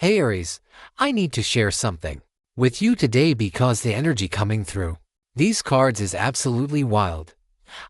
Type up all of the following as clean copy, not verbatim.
Hey Aries, I need to share something with you today because the energy coming through these cards is absolutely wild.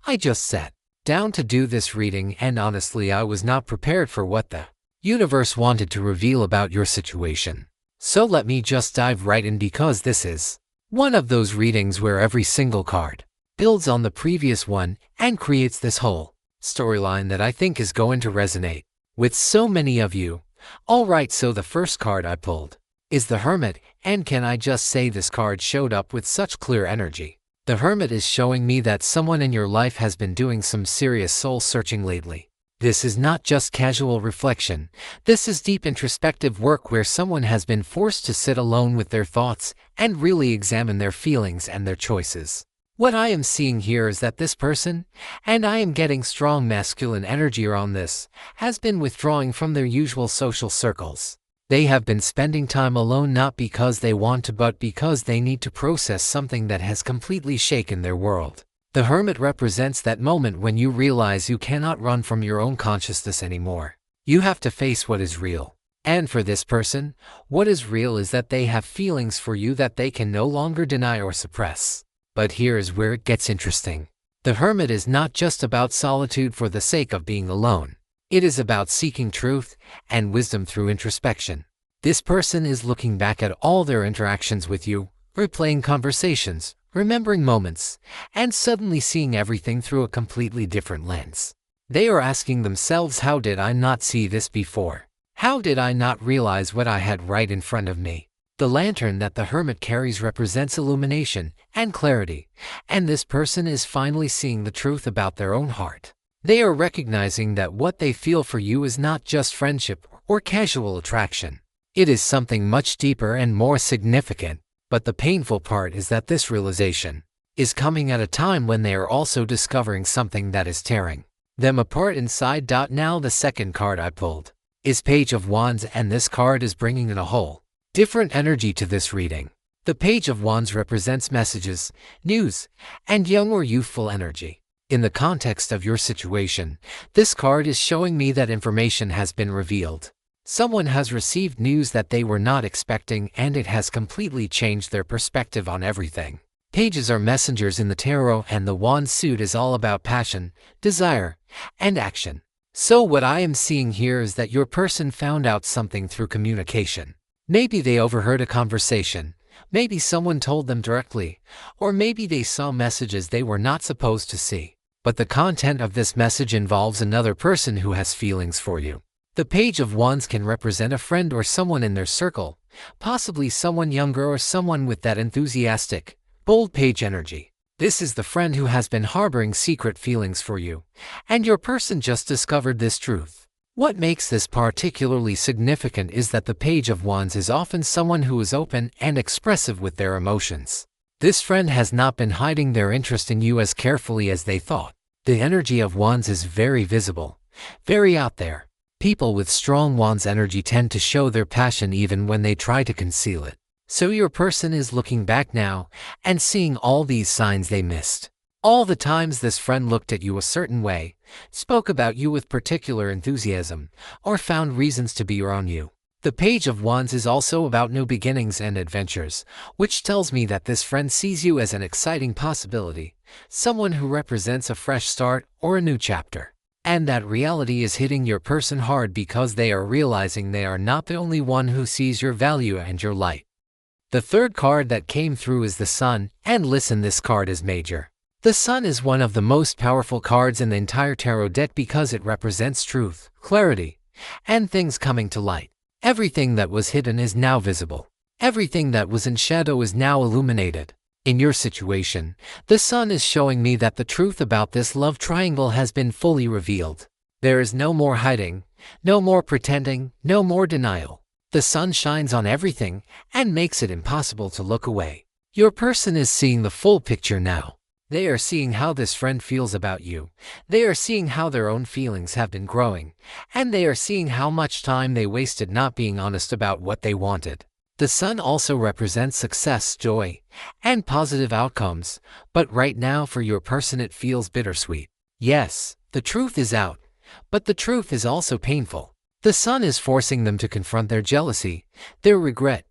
I just sat down to do this reading and honestly I was not prepared for what the universe wanted to reveal about your situation. So let me just dive right in because this is one of those readings where every single card builds on the previous one and creates this whole storyline that I think is going to resonate with so many of you. Alright, so the first card I pulled is the Hermit, and can I just say this card showed up with such clear energy. The Hermit is showing me that someone in your life has been doing some serious soul searching lately. This is not just casual reflection, this is deep introspective work where someone has been forced to sit alone with their thoughts and really examine their feelings and their choices. What I am seeing here is that this person, and I am getting strong masculine energy around this, has been withdrawing from their usual social circles. They have been spending time alone not because they want to but because they need to process something that has completely shaken their world. The Hermit represents that moment when you realize you cannot run from your own consciousness anymore. You have to face what is real. And for this person, what is real is that they have feelings for you that they can no longer deny or suppress. But here is where it gets interesting. The Hermit is not just about solitude for the sake of being alone. It is about seeking truth and wisdom through introspection. This person is looking back at all their interactions with you, replaying conversations, remembering moments, and suddenly seeing everything through a completely different lens. They are asking themselves, how did I not see this before? How did I not realize what I had right in front of me? The lantern that the Hermit carries represents illumination and clarity, and this person is finally seeing the truth about their own heart. They are recognizing that what they feel for you is not just friendship or casual attraction. It is something much deeper and more significant. But the painful part is that this realization is coming at a time when they are also discovering something that is tearing them apart inside. Now the second card I pulled is Page of Wands, and this card is bringing in a whole different energy to this reading. The Page of Wands represents messages, news, and young or youthful energy. In the context of your situation, this card is showing me that information has been revealed. Someone has received news that they were not expecting, and it has completely changed their perspective on everything. Pages are messengers in the tarot, and the wand suit is all about passion, desire, and action. So what I am seeing here is that your person found out something through communication. Maybe they overheard a conversation, maybe someone told them directly, or maybe they saw messages they were not supposed to see. But the content of this message involves another person who has feelings for you. The Page of Wands can represent a friend or someone in their circle, possibly someone younger or someone with that enthusiastic, bold page energy. This is the friend who has been harboring secret feelings for you, and your person just discovered this truth. What makes this particularly significant is that the Page of Wands is often someone who is open and expressive with their emotions. This friend has not been hiding their interest in you as carefully as they thought. The energy of Wands is very visible, very out there. People with strong Wands energy tend to show their passion even when they try to conceal it. So your person is looking back now and seeing all these signs they missed. All the times this friend looked at you a certain way, spoke about you with particular enthusiasm, or found reasons to be around you. The Page of Wands is also about new beginnings and adventures, which tells me that this friend sees you as an exciting possibility, someone who represents a fresh start or a new chapter. And that reality is hitting your person hard because they are realizing they are not the only one who sees your value and your light. The third card that came through is the Sun, and listen, this card is major. The Sun is one of the most powerful cards in the entire tarot deck because it represents truth, clarity, and things coming to light. Everything that was hidden is now visible. Everything that was in shadow is now illuminated. In your situation, the Sun is showing me that the truth about this love triangle has been fully revealed. There is no more hiding, no more pretending, no more denial. The Sun shines on everything and makes it impossible to look away. Your person is seeing the full picture now. They are seeing how this friend feels about you. They are seeing how their own feelings have been growing. And they are seeing how much time they wasted not being honest about what they wanted. The Sun also represents success, joy, and positive outcomes, but right now for your person it feels bittersweet. Yes, the truth is out, but the truth is also painful. The Sun is forcing them to confront their jealousy, their regret,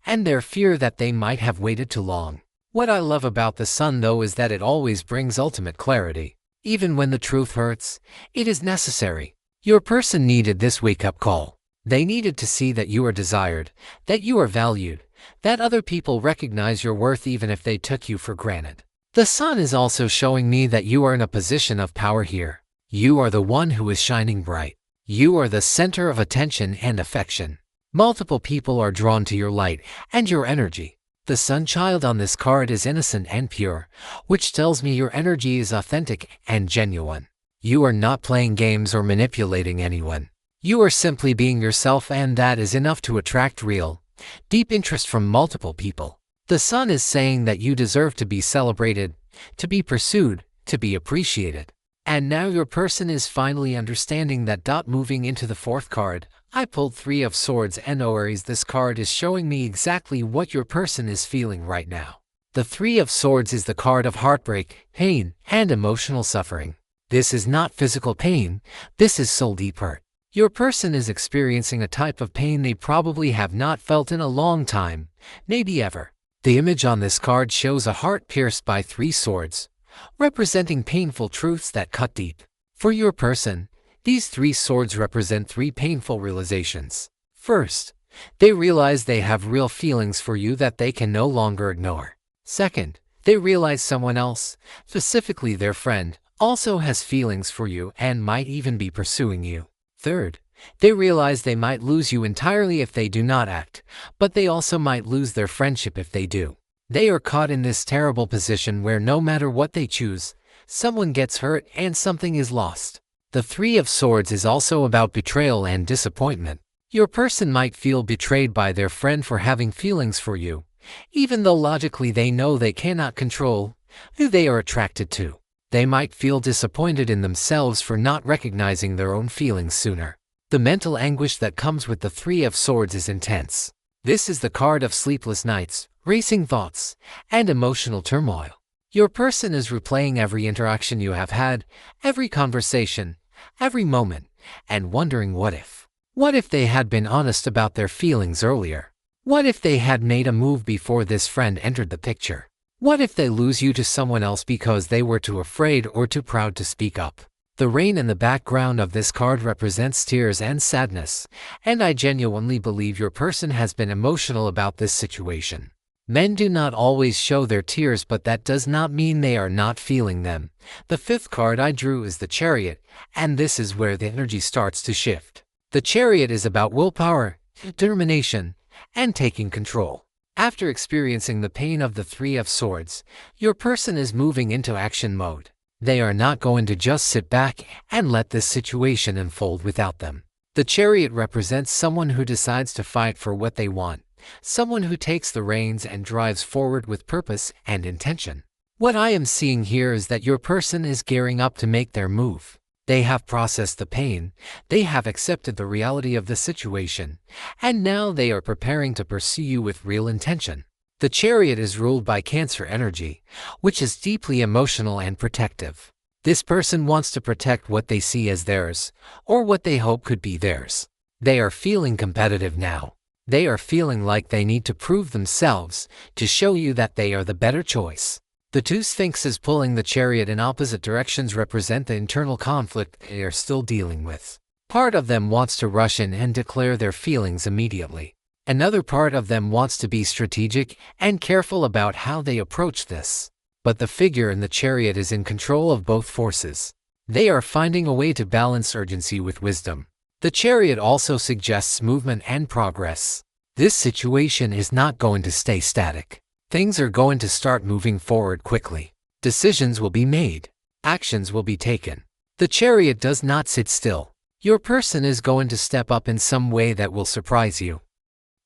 and their fear that they might have waited too long. What I love about the Sun, though, is that it always brings ultimate clarity. Even when the truth hurts, it is necessary. Your person needed this wake-up call. They needed to see that you are desired, that you are valued, that other people recognize your worth even if they took you for granted. The Sun is also showing me that you are in a position of power here. You are the one who is shining bright. You are the center of attention and affection. Multiple people are drawn to your light and your energy. The Sun child on this card is innocent and pure, which tells me your energy is authentic and genuine. You are not playing games or manipulating anyone. You are simply being yourself, and that is enough to attract real, deep interest from multiple people. The Sun is saying that you deserve to be celebrated, to be pursued, to be appreciated. And now your person is finally understanding that. Moving into the fourth card, I pulled Three of Swords and Aries. This card is showing me exactly what your person is feeling right now. The Three of Swords is the card of heartbreak, pain, and emotional suffering. This is not physical pain, this is soul deep hurt. Your person is experiencing a type of pain they probably have not felt in a long time, maybe ever. The image on this card shows a heart pierced by three swords, representing painful truths that cut deep. For your person, these three swords represent three painful realizations. First, they realize they have real feelings for you that they can no longer ignore. Second, they realize someone else, specifically their friend, also has feelings for you and might even be pursuing you. Third, they realize they might lose you entirely if they do not act, but they also might lose their friendship if they do. They are caught in this terrible position where no matter what they choose, someone gets hurt and something is lost. The Three of Swords is also about betrayal and disappointment. Your person might feel betrayed by their friend for having feelings for you, even though logically they know they cannot control who they are attracted to. They might feel disappointed in themselves for not recognizing their own feelings sooner. The mental anguish that comes with the Three of Swords is intense. This is the card of sleepless nights, racing thoughts, and emotional turmoil. Your person is replaying every interaction you have had, every conversation, every moment, and wondering what if. What if they had been honest about their feelings earlier? What if they had made a move before this friend entered the picture? What if they lose you to someone else because they were too afraid or too proud to speak up? The rain in the background of this card represents tears and sadness, and I genuinely believe your person has been emotional about this situation. Men do not always show their tears, but that does not mean they are not feeling them. The fifth card I drew is the Chariot, and this is where the energy starts to shift. The Chariot is about willpower, determination, and taking control. After experiencing the pain of the Three of Swords, your person is moving into action mode. They are not going to just sit back and let this situation unfold without them. The Chariot represents someone who decides to fight for what they want, someone who takes the reins and drives forward with purpose and intention. What I am seeing here is that your person is gearing up to make their move. They have processed the pain, they have accepted the reality of the situation, and now they are preparing to pursue you with real intention. The Chariot is ruled by Cancer energy, which is deeply emotional and protective. This person wants to protect what they see as theirs, or what they hope could be theirs. They are feeling competitive now. They are feeling like they need to prove themselves, to show you that they are the better choice. The two sphinxes pulling the Chariot in opposite directions represent the internal conflict they are still dealing with. Part of them wants to rush in and declare their feelings immediately. Another part of them wants to be strategic and careful about how they approach this. But the figure in the Chariot is in control of both forces. They are finding a way to balance urgency with wisdom. The Chariot also suggests movement and progress. This situation is not going to stay static. Things are going to start moving forward quickly. Decisions will be made. Actions will be taken. The Chariot does not sit still. Your person is going to step up in some way that will surprise you.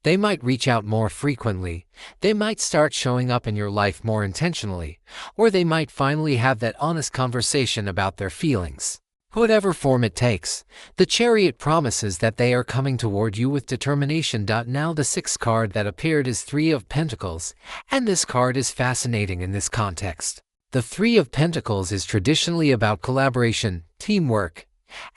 They might reach out more frequently, they might start showing up in your life more intentionally, or they might finally have that honest conversation about their feelings. Whatever form it takes, the Chariot promises that they are coming toward you with determination. Now the sixth card that appeared is Three of Pentacles, and this card is fascinating in this context. The Three of Pentacles is traditionally about collaboration, teamwork,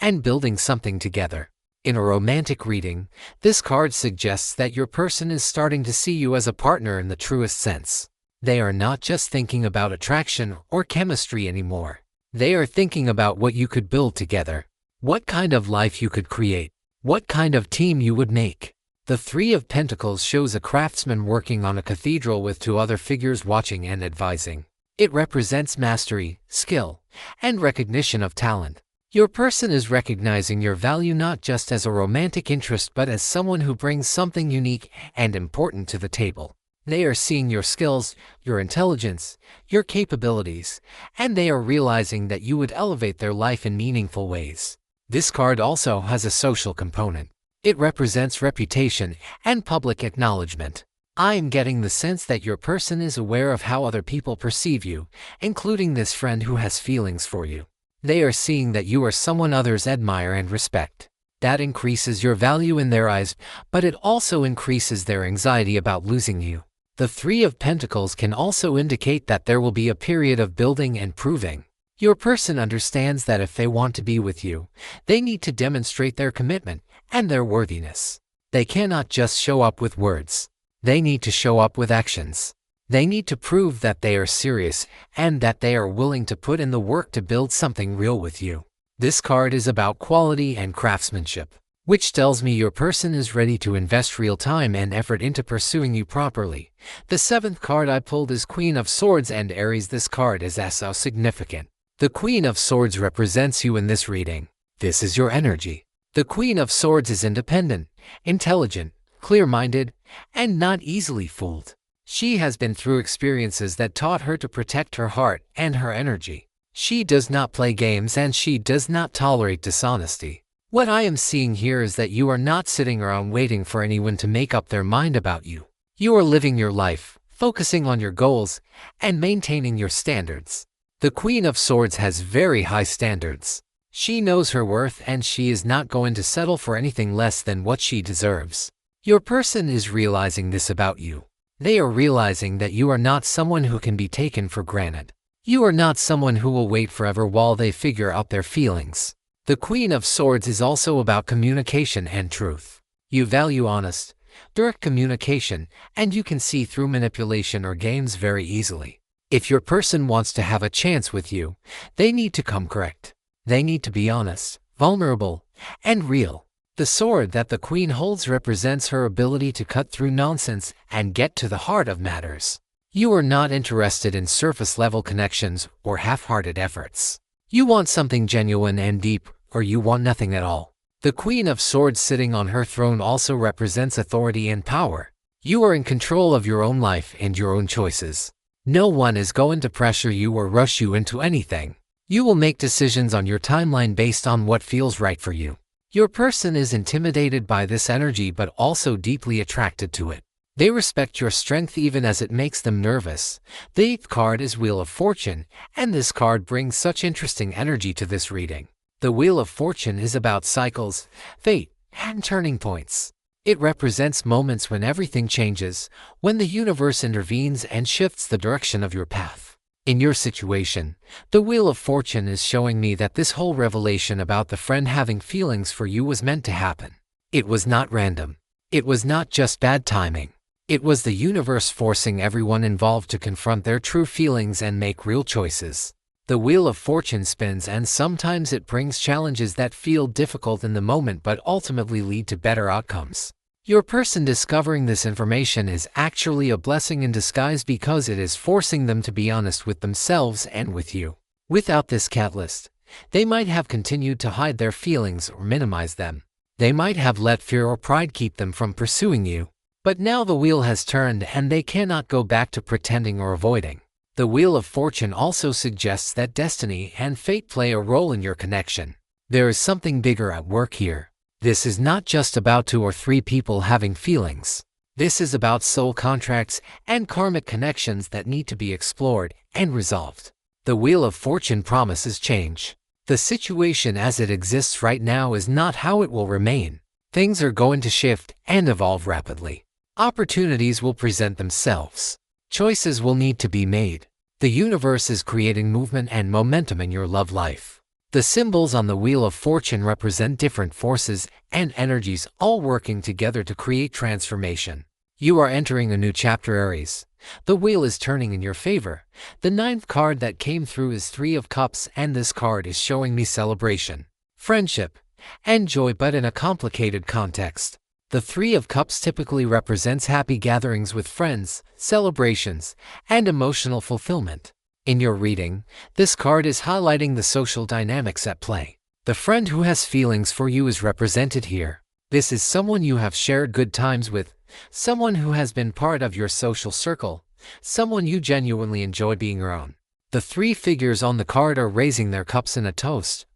and building something together. In a romantic reading, this card suggests that your person is starting to see you as a partner in the truest sense. They are not just thinking about attraction or chemistry anymore. They are thinking about what you could build together, what kind of life you could create, what kind of team you would make. The Three of Pentacles shows a craftsman working on a cathedral with two other figures watching and advising. It represents mastery, skill, and recognition of talent. Your person is recognizing your value not just as a romantic interest but as someone who brings something unique and important to the table. They are seeing your skills, your intelligence, your capabilities, and they are realizing that you would elevate their life in meaningful ways. This card also has a social component. It represents reputation and public acknowledgement. I am getting the sense that your person is aware of how other people perceive you, including this friend who has feelings for you. They are seeing that you are someone others admire and respect. That increases your value in their eyes, but it also increases their anxiety about losing you. The Three of Pentacles can also indicate that there will be a period of building and proving. Your person understands that if they want to be with you, they need to demonstrate their commitment and their worthiness. They cannot just show up with words. They need to show up with actions. They need to prove that they are serious and that they are willing to put in the work to build something real with you. This card is about quality and craftsmanship, which tells me your person is ready to invest real time and effort into pursuing you properly. The seventh card I pulled is Queen of Swords and Aries. This card is so significant. The Queen of Swords represents you in this reading. This is your energy. The Queen of Swords is independent, intelligent, clear-minded, and not easily fooled. She has been through experiences that taught her to protect her heart and her energy. She does not play games and she does not tolerate dishonesty. What I am seeing here is that you are not sitting around waiting for anyone to make up their mind about you. You are living your life, focusing on your goals, and maintaining your standards. The Queen of Swords has very high standards. She knows her worth and she is not going to settle for anything less than what she deserves. Your person is realizing this about you. They are realizing that you are not someone who can be taken for granted. You are not someone who will wait forever while they figure out their feelings. The Queen of Swords is also about communication and truth. You value honest, direct communication, and you can see through manipulation or games very easily. If your person wants to have a chance with you, they need to come correct. They need to be honest, vulnerable, and real. The sword that the Queen holds represents her ability to cut through nonsense and get to the heart of matters. You are not interested in surface-level connections or half-hearted efforts. You want something genuine and deep, or you want nothing at all. The Queen of Swords sitting on her throne also represents authority and power. You are in control of your own life and your own choices. No one is going to pressure you or rush you into anything. You will make decisions on your timeline based on what feels right for you. Your person is intimidated by this energy but also deeply attracted to it. They respect your strength even as it makes them nervous. The eighth card is Wheel of Fortune, and this card brings such interesting energy to this reading. The Wheel of Fortune is about cycles, fate, and turning points. It represents moments when everything changes, when the universe intervenes and shifts the direction of your path. In your situation, the Wheel of Fortune is showing me that this whole revelation about the friend having feelings for you was meant to happen. It was not random. It was not just bad timing. It was the universe forcing everyone involved to confront their true feelings and make real choices. The Wheel of Fortune spins and sometimes it brings challenges that feel difficult in the moment but ultimately lead to better outcomes. Your person discovering this information is actually a blessing in disguise because it is forcing them to be honest with themselves and with you. Without this catalyst, they might have continued to hide their feelings or minimize them. They might have let fear or pride keep them from pursuing you. But now the wheel has turned and they cannot go back to pretending or avoiding. The Wheel of Fortune also suggests that destiny and fate play a role in your connection. There is something bigger at work here. This is not just about 2 or 3 people having feelings. This is about soul contracts and karmic connections that need to be explored and resolved. The Wheel of Fortune promises change. The situation as it exists right now is not how it will remain. Things are going to shift and evolve rapidly. Opportunities will present themselves. Choices will need to be made. The universe is creating movement and momentum in your love life. The symbols on the Wheel of Fortune represent different forces and energies all working together to create transformation. You are entering a new chapter, Aries. The wheel is turning in your favor. The ninth card that came through is Three of Cups, and this card is showing me celebration, friendship, and joy, but in a complicated context. The Three of Cups typically represents happy gatherings with friends, celebrations, and emotional fulfillment. In your reading, this card is highlighting the social dynamics at play. The friend who has feelings for you is represented here. This is someone you have shared good times with, someone who has been part of your social circle, someone you genuinely enjoy being around. The three figures on the card are raising their cups in a toast,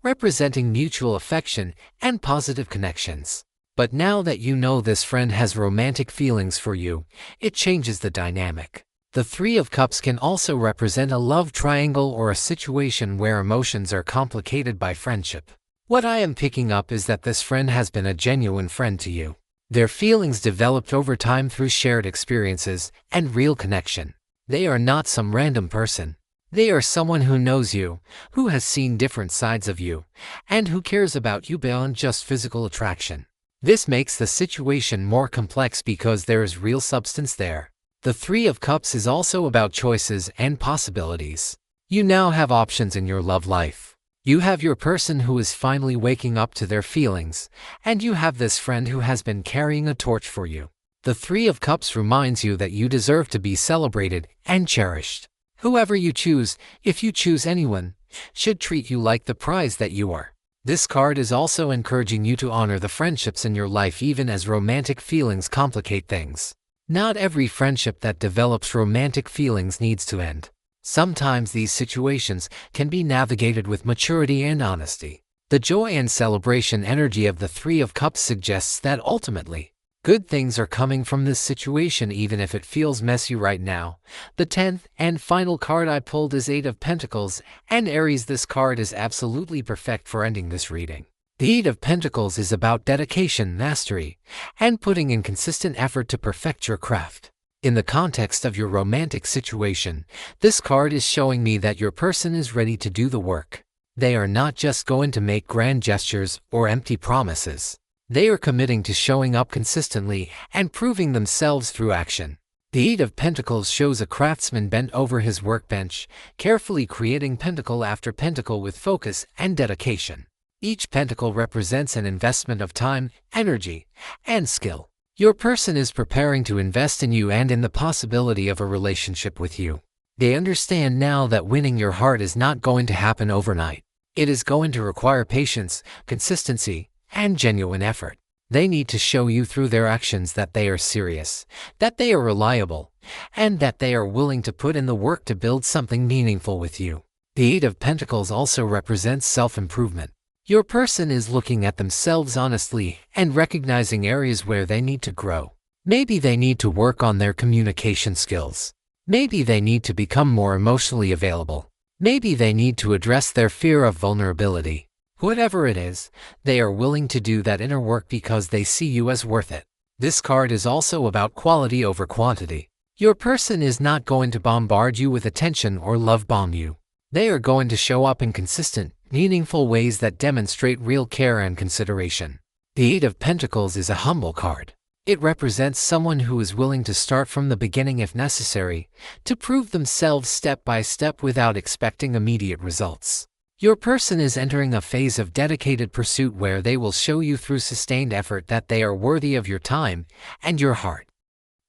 representing mutual affection and positive connections. But now that you know this friend has romantic feelings for you, it changes the dynamic. The Three of Cups can also represent a love triangle or a situation where emotions are complicated by friendship. What I am picking up is that this friend has been a genuine friend to you. Their feelings developed over time through shared experiences and real connection. They are not some random person. They are someone who knows you, who has seen different sides of you, and who cares about you beyond just physical attraction. This makes the situation more complex because there is real substance there. The Three of Cups is also about choices and possibilities. You now have options in your love life. You have your person who is finally waking up to their feelings, and you have this friend who has been carrying a torch for you. The Three of Cups reminds you that you deserve to be celebrated and cherished. Whoever you choose, if you choose anyone, should treat you like the prize that you are. This card is also encouraging you to honor the friendships in your life even as romantic feelings complicate things. Not every friendship that develops romantic feelings needs to end. Sometimes these situations can be navigated with maturity and honesty. The joy and celebration energy of the Three of Cups suggests that ultimately, good things are coming from this situation even if it feels messy right now. The 10th and final card I pulled is Eight of Pentacles, and Aries, this card is absolutely perfect for ending this reading. The Eight of Pentacles is about dedication, mastery, and putting in consistent effort to perfect your craft. In the context of your romantic situation, this card is showing me that your person is ready to do the work. They are not just going to make grand gestures or empty promises. They are committing to showing up consistently and proving themselves through action. The Eight of Pentacles shows a craftsman bent over his workbench, carefully creating pentacle after pentacle with focus and dedication. Each pentacle represents an investment of time, energy, and skill. Your person is preparing to invest in you and in the possibility of a relationship with you. They understand now that winning your heart is not going to happen overnight. It is going to require patience, consistency, and genuine effort. They need to show you through their actions that they are serious, that they are reliable, and that they are willing to put in the work to build something meaningful with you. The Eight of Pentacles also represents self-improvement. Your person is looking at themselves honestly and recognizing areas where they need to grow. Maybe they need to work on their communication skills. Maybe they need to become more emotionally available. Maybe they need to address their fear of vulnerability. Whatever it is, they are willing to do that inner work because they see you as worth it. This card is also about quality over quantity. Your person is not going to bombard you with attention or love bomb you. They are going to show up in consistent, meaningful ways that demonstrate real care and consideration. The Eight of Pentacles is a humble card. It represents someone who is willing to start from the beginning if necessary, to prove themselves step by step without expecting immediate results. Your person is entering a phase of dedicated pursuit where they will show you through sustained effort that they are worthy of your time and your heart.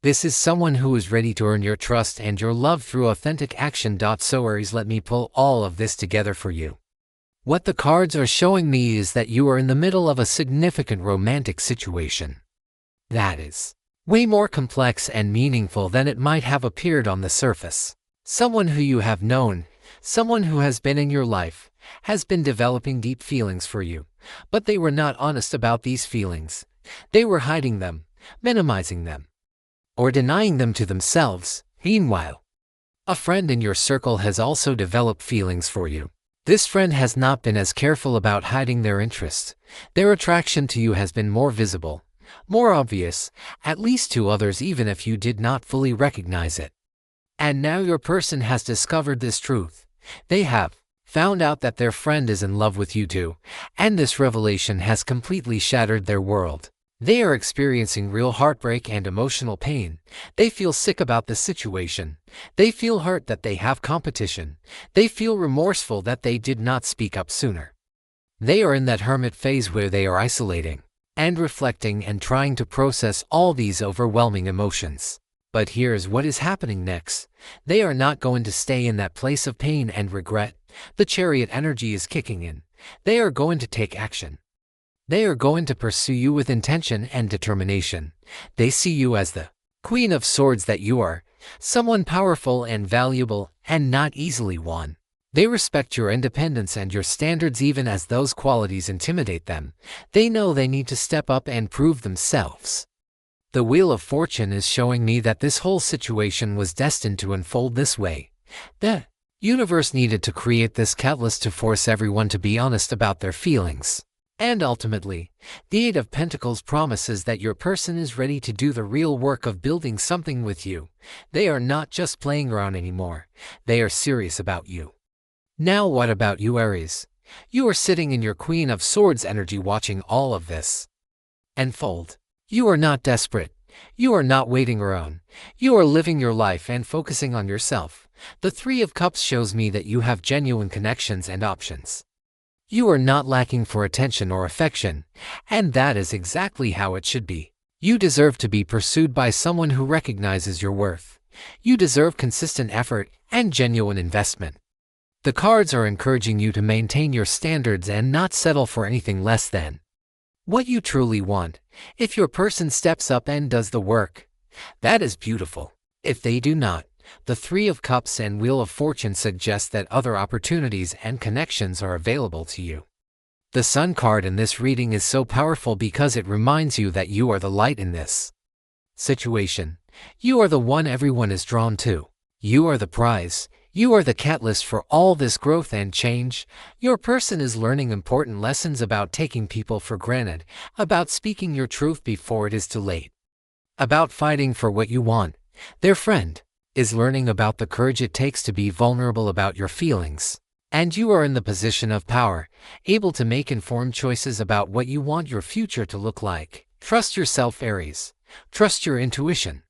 This is someone who is ready to earn your trust and your love through authentic action. So Aries, let me pull all of this together for you. What the cards are showing me is that you are in the middle of a significant romantic situation. That is way more complex and meaningful than it might have appeared on the surface. Someone who you have known, someone who has been in your life, has been developing deep feelings for you, but they were not honest about these feelings. They were hiding them, minimizing them, or denying them to themselves. Meanwhile, a friend in your circle has also developed feelings for you. This friend has not been as careful about hiding their interest. Their attraction to you has been more visible, more obvious, at least to others even if you did not fully recognize it. And now your person has discovered this truth. They have, found out that their friend is in love with you too, and this revelation has completely shattered their world. They are experiencing real heartbreak and emotional pain. They feel sick about the situation. They feel hurt that they have competition. They feel remorseful that they did not speak up sooner. They are in that hermit phase where they are isolating and reflecting and trying to process all these overwhelming emotions. But here's what is happening next. They are not going to stay in that place of pain and regret. The chariot energy is kicking in. They are going to take action. They are going to pursue you with intention and determination. They see you as the Queen of Swords that you are, someone powerful and valuable and not easily won. They respect your independence and your standards even as those qualities intimidate them. They know they need to step up and prove themselves. The Wheel of Fortune is showing me that this whole situation was destined to unfold this way. The universe needed to create this catalyst to force everyone to be honest about their feelings. And ultimately, the Eight of Pentacles promises that your person is ready to do the real work of building something with you. They are not just playing around anymore. They are serious about you. Now what about you, Aries? You are sitting in your Queen of Swords energy watching all of this unfold. You are not desperate. You are not waiting around. You are living your life and focusing on yourself. The Three of Cups shows me that you have genuine connections and options. You are not lacking for attention or affection, and that is exactly how it should be. You deserve to be pursued by someone who recognizes your worth. You deserve consistent effort and genuine investment. The cards are encouraging you to maintain your standards and not settle for anything less than what you truly want. If your person steps up and does the work, that is beautiful. If they do not, the Three of Cups and Wheel of Fortune suggest that other opportunities and connections are available to you. The Sun card in this reading is so powerful because it reminds you that you are the light in this situation. You are the one everyone is drawn to. You are the prize. You are the catalyst for all this growth and change. Your person is learning important lessons about taking people for granted, about speaking your truth before it is too late, about fighting for what you want. Their friend is learning about the courage it takes to be vulnerable about your feelings. And you are in the position of power, able to make informed choices about what you want your future to look like. Trust yourself, Aries. Trust your intuition.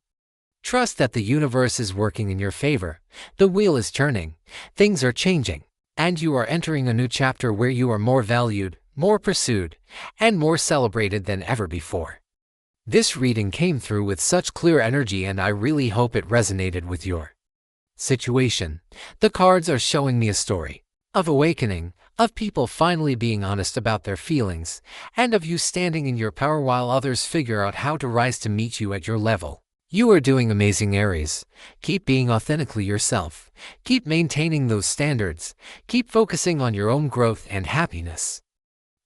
Trust that the universe is working in your favor. The wheel is turning, things are changing, and you are entering a new chapter where you are more valued, more pursued, and more celebrated than ever before. This reading came through with such clear energy, and I really hope it resonated with your situation. The cards are showing me a story of awakening, of people finally being honest about their feelings, and of you standing in your power while others figure out how to rise to meet you at your level. You are doing amazing, Aries. Keep being authentically yourself. Keep maintaining those standards. Keep focusing on your own growth and happiness.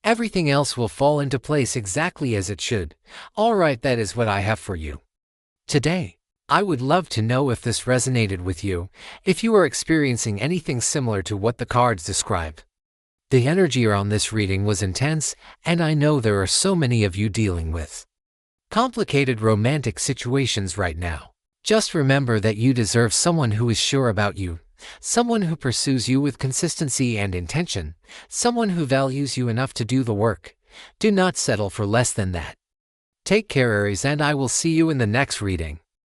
Everything else will fall into place exactly as it should. All right, that is what I have for you today. I would love to know if this resonated with you, if you are experiencing anything similar to what the cards described. The energy around this reading was intense, and I know there are so many of you dealing with complicated romantic situations right now. Just remember that you deserve someone who is sure about you, someone who pursues you with consistency and intention, someone who values you enough to do the work. Do not settle for less than that. Take care, Aries, and I will see you in the next reading.